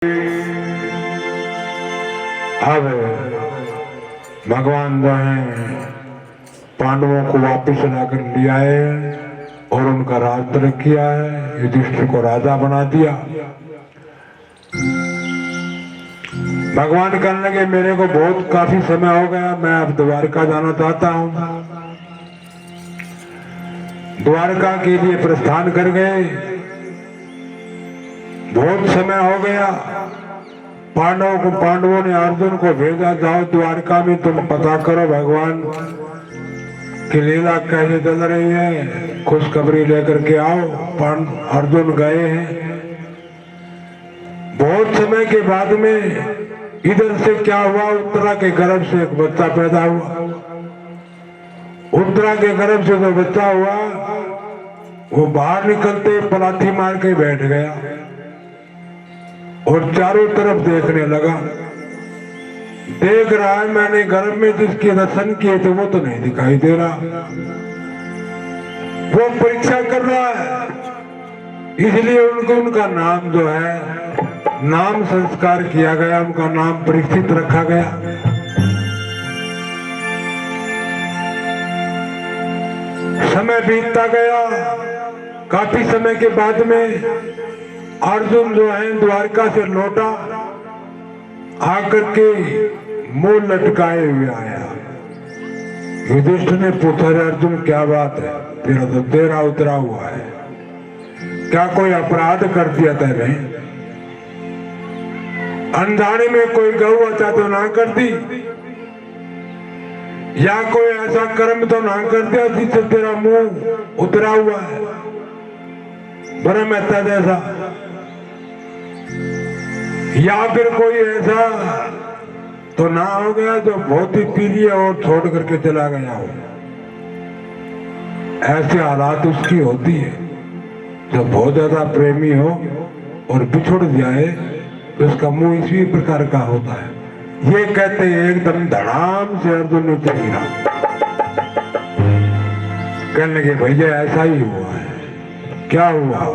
अब भगवान जो है पांडवों को वापिस लाकर ले आए और उनका राज तर्क किया है। युधिष्ठिर को राजा बना दिया। भगवान कहने लगे मेरे को बहुत काफी समय हो गया, मैं अब द्वारका जाना चाहता हूं। द्वारका के लिए प्रस्थान कर गए। बहुत समय हो गया। पांडवों ने अर्जुन को भेजा, जाओ द्वारका में तुम पता करो भगवान की लीला कैसे चल रही है, खुशखबरी लेकर के आओ। अर्जुन गए हैं। बहुत समय के बाद में इधर से क्या हुआ, उत्तरा के गर्भ से एक बच्चा पैदा हुआ। उत्तरा के गर्भ से जो बच्चा हुआ वो बाहर निकलते पलाठी मार के बैठ गया और चारों तरफ देखने लगा। देख रहा है मैंने गर्भ में जिसके दर्शन किए थे वो तो नहीं दिखाई दे रहा। वो परीक्षा कर रहा है, इसलिए उनका नाम जो है नाम संस्कार किया गया, उनका नाम परीक्षित रखा गया। समय बीतता गया। काफी समय के बाद में अर्जुन जो है द्वारका से लौटा, आकर के मुंह लटकाए हुए आया। युधिष्ठिर ने पूछा, अर्जुन क्या बात है, तेरा तो तेरा उतरा हुआ है, क्या कोई अपराध कर दिया तेरे? अनजाने में कोई गौ हत्या तो ना कर दी, या कोई ऐसा कर्म तो ना कर दिया जिससे तेरा मुंह उतरा हुआ है, ब्रह्म हत्या जैसा? या फिर कोई ऐसा तो ना हो गया जो बहुत ही पीली और छोड़ करके चला गया हो? ऐसे हालात उसकी होती है। जो बहुत ज्यादा प्रेमी हो और बिछुड़ जाए तो उसका मुंह इसी प्रकार का होता है। ये कहते हैं एकदम धड़ाम से अर्जुन ने गिरा। कहने लगे भैया ऐसा ही हुआ है। क्या हुआ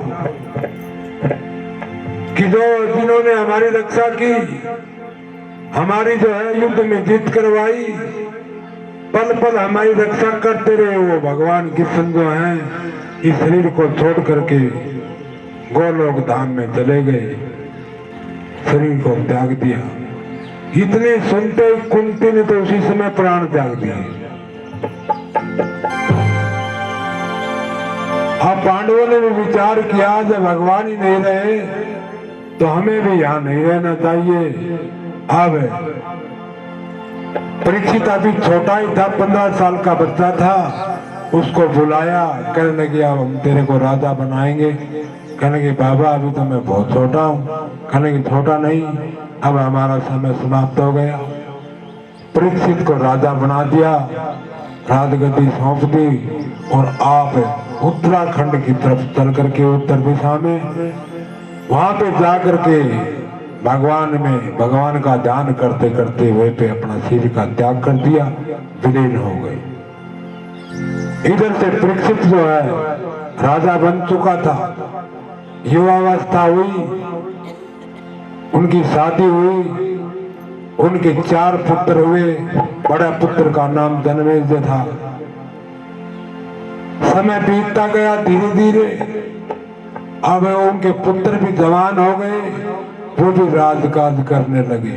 कि जिन्होंने हमारी रक्षा की, हमारी जो है युद्ध में जीत करवाई, पल पल हमारी रक्षा करते रहे, वो भगवान कृष्ण जो हैं इस शरीर को छोड़ करके गोलोक धाम में चले गए, शरीर को त्याग दिया। इतने सुनते कुंती ने तो उसी समय प्राण त्याग दिए। अब पांडवों ने भी विचार किया जब भगवान ही नहीं रहे तो हमें भी यहाँ नहीं रहना चाहिए। अब परीक्षित अभी छोटा ही था, 15 साल का बच्चा था, उसको बुलाया। कहने लगे अब हम तेरे को राजा बनाएंगे। कहने लगे बाबा अभी तो मैं बहुत छोटा हूँ। कहने लगे छोटा नहीं, अब हमारा समय समाप्त हो गया। परीक्षित को राजा बना दिया, राजगद्दी सौंप दी और आप उत्तराखंड की तरफ चल करके उत्तर दिशा में वहां पे जाकर के भगवान का ध्यान करते करते वहीं पे अपना शरीर का त्याग कर दिया, विलीन हो गए। इधर से परीक्षित जो है राजा बन चुका था, युवावस्था हुई, उनकी शादी हुई, उनके 4 पुत्र हुए। बड़ा पुत्र का नाम जन्मेजय था। समय बीतता गया धीरे धीरे। अब उनके पुत्र भी जवान हो गए, वो भी राजकाज करने लगे,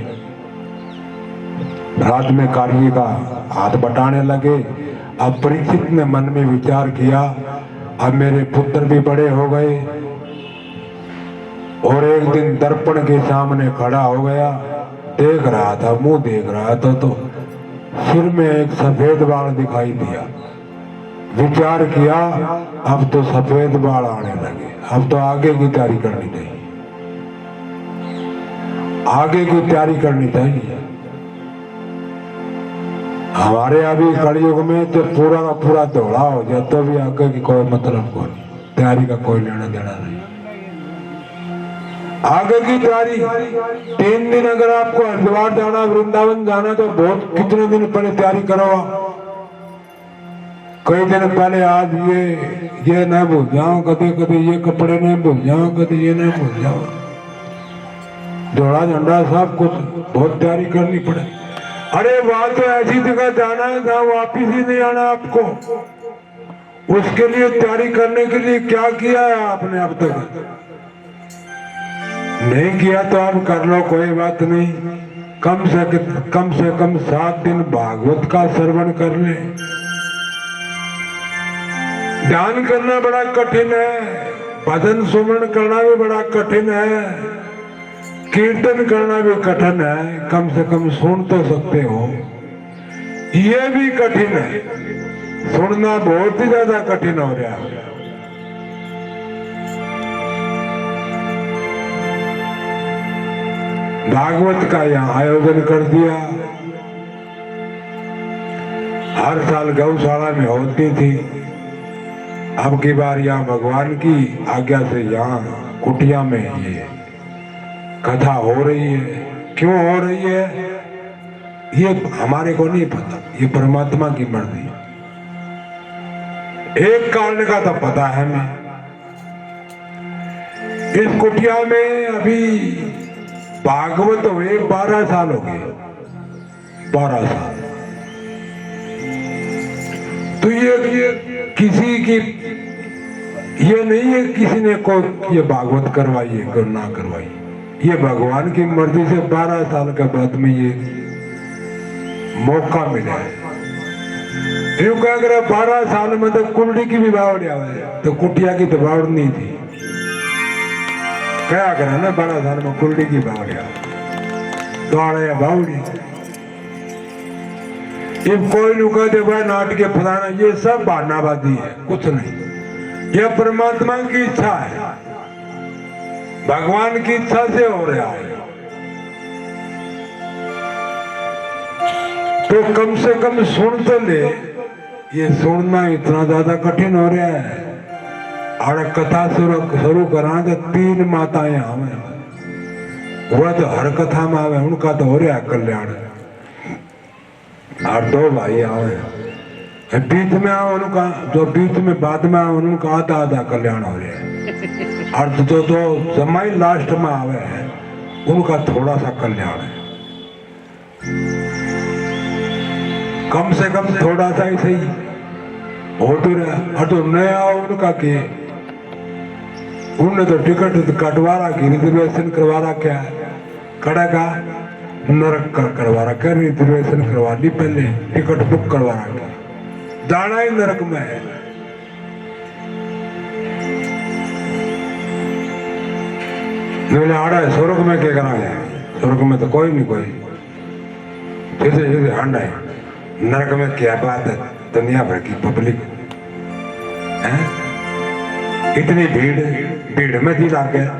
राज में कार्य का हाथ बटाने लगे। अब परीक्षित ने मन में विचार किया अब मेरे पुत्र भी बड़े हो गए, और एक दिन दर्पण के सामने खड़ा हो गया। देख रहा था, मुंह देख रहा था तो सिर में एक सफेद बाल दिखाई दिया। विचार किया अब तो सफेद बाल आने लगे, अब तो आगे की तैयारी करनी चाहिए, आगे की तैयारी करनी चाहिए। हमारे अभी कलयुग में तो पूरा का पूरा दौड़ा हो जाए तो भी आगे की कोई मतलब को नहीं, तैयारी का कोई लेना देना नहीं। आगे की तैयारी 3 दिन अगर आपको हरिद्वार जाना, वृंदावन जाना तो बहुत कितने दिन पहले तैयारी करो। कई दिन पहले आज ये न भूल जाओ, कभी कभी ये कपड़े न भूल जाओ, कभी ये न भूल जाओ। जोड़ा झंडा सब कुछ बहुत तैयारी करनी पड़े। अरे वहां तो ऐसी जगह जाना है जहां वापिस ही नहीं आना आपको। उसके लिए तैयारी करने के लिए क्या किया है आपने अब तक? नहीं किया तो आप कर लो, कोई बात नहीं। कम से कम 7 दिन भागवत का श्रवण कर ले। ध्यान करना बड़ा कठिन है, भजन सुमरण करना भी बड़ा कठिन है, कीर्तन करना भी कठिन है। कम से कम सुन तो सकते हो, ये भी कठिन है। सुनना बहुत ही ज्यादा कठिन हो रहा है। भागवत का यहाँ आयोजन कर दिया। हर साल गौशाला में होती थी, अब की बार यहाँ भगवान की आज्ञा से यहाँ कुटिया में ये कथा हो रही है। क्यों हो रही है ये हमारे को नहीं पता, ये परमात्मा की मर्जी है। एक कारण का तो पता है हमें, इस कुटिया में अभी भागवत हुए 12 साल हो गए, 12 साल। तो ये किसी की ये नहीं है किसी ने को ये भागवत करवाइए कर ना करवाइए, ये भगवान की मर्जी से 12 साल के बाद में ये मौका मिला है। यूं क्या करे 12 साल में तो कुंडी की भी बावड़ी आवे, तो कुटिया की तो बावड़ नहीं थी। क्या करे ना 12 साल में कुंडी की बावड़ी आवे, दौड़े बावड़ी। अब कोई नु कहते भाई नाटक फलाना, ये सब बहानाबाजी है, कुछ नहीं। यह परमात्मा की इच्छा है, भगवान की इच्छा से हो रहा है। तो कम से कम सुन तो ले। ये सुनना इतना ज्यादा कठिन हो रहा है। और कथा शुरू करा तो 3 माताएं आवे, वह तो हर कथा में आवे, उनका तो हो रहा है कल्याण। और 2 भाई आवे, बीच में आवे उनका, जो बीच में बाद में आवे उनका आधा आधा कल्याण हो रहा है। और जो जमाई लास्ट में आवे है उनका थोड़ा सा कल्याण है। कम से कम थोड़ा सा ऐसे ही हो तो रहा। और जो नया उनका के उन्होंने तो टिकट कटवा रखी, रिजर्वेशन करवा रखा है, कड़ेगा नरक का करवा रखा, रिजर्वेशन करवा ली, पहले टिकट बुक करवा रखा, जाना ही नरक में है। मैंने आड़ा है स्वर्ग में क्या करा है, स्वर्ग में तो कोई नहीं, कोई सीधे सीधे हांडा है। नरक में क्या बात है, दुनिया भर की पब्लिक है, इतनी भीड़ में जी लाग गया।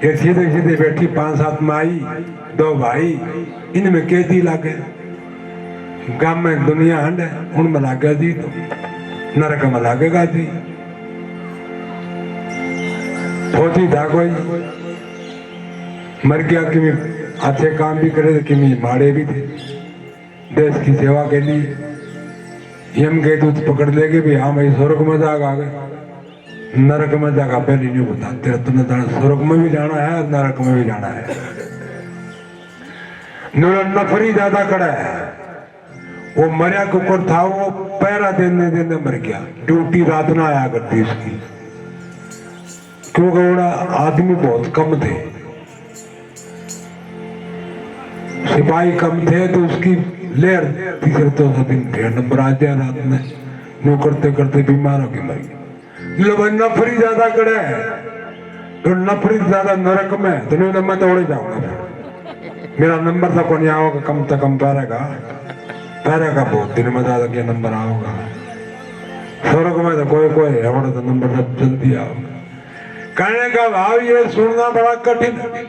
ये सीधे सीधे बैठी 5-7 माई, 2 भाई, इनमें के जी लाग गया। गांव में दुनिया हंड है, उनमें लाग गया जी, तो नरक में लागेगा जी। फौजी था कोई, मर गया, कि अच्छे काम भी करे, कि माड़े भी थे देश की सेवा के लिए। यम गए तो पकड़ लेगे भी, हाँ भाई स्वर्ग में जागा, आ गए नरक में जागा पहले नहीं बता तेरा, तुमने स्वर्ग में भी जाना है नरक में भी जाना है। नफरी ज्यादा कड़ा है। वो मरिया कुकर था, वो पैरा देने मर गया, ड्यूटी रात ना आया करती उसकी, क्योंकि बड़ा आदमी बहुत कम थे, सिपाही कम थे, तो उसकी लेर तीसरे 4 दिन फिर नंबर आ गया रात में, नो करते करते बीमार होके मर गया। नफरी ज्यादा कड़े है, तो नफरी ज्यादा नरक में, तो नहीं मैं दौड़े जाऊंगा, मेरा नंबर तो कौन आओगा, कम से कम पैरे का बहुत दिन में ज्यादा क्या नंबर आओगा। स्वर्ग में तो कोई हमारा तो नंबर सब जल्दी आओगा। कहने का भाव ये सुनना बड़ा कठिन है।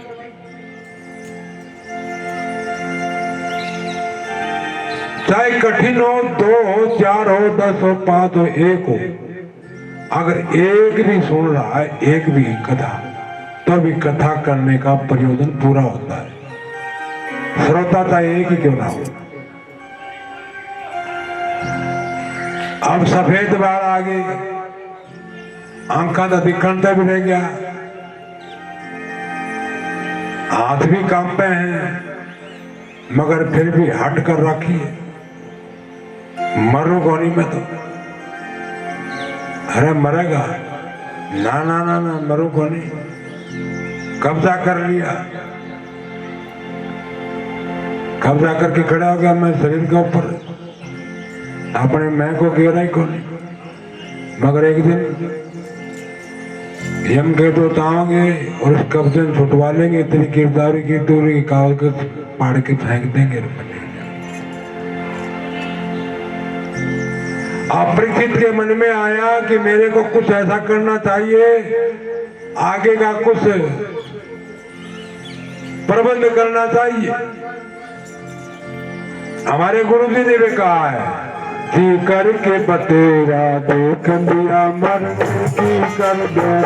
चाहे कठिन हो, 2 हो, 4 हो, 10 हो, 5 हो, 1 हो, अगर एक भी सुन रहा है, एक भी कथा, तभी कथा करने का प्रयोजन पूरा होता है। श्रोता था एक ही क्यों ना हो। अब सफेद बाल आ गई, आंखा तो दिखता भी रह गया, हाथ भी काम पे हैं, मगर फिर भी हट कर रखी है। मरो गोनी में तो, अरे मरेगा ना ना ना ना, मरो गोनी। कब्जा कर लिया, कब्जा करके खड़ा हो गया मैं शरीर के ऊपर, अपने मैं को गिरा ही कौन। मगर एक दिन यम के तो आओगे और उस कब्जे में छुटवा लेंगे, तेरी गिरदारी की दूरी कागज पाड़ के फेंक देंगे। अपरिचित के मन में आया कि मेरे को कुछ ऐसा करना चाहिए, आगे का कुछ प्रबंध करना चाहिए। हमारे गुरु जी ने भी कहा है, जी करके बतेरा देख लिया मन की कर दे।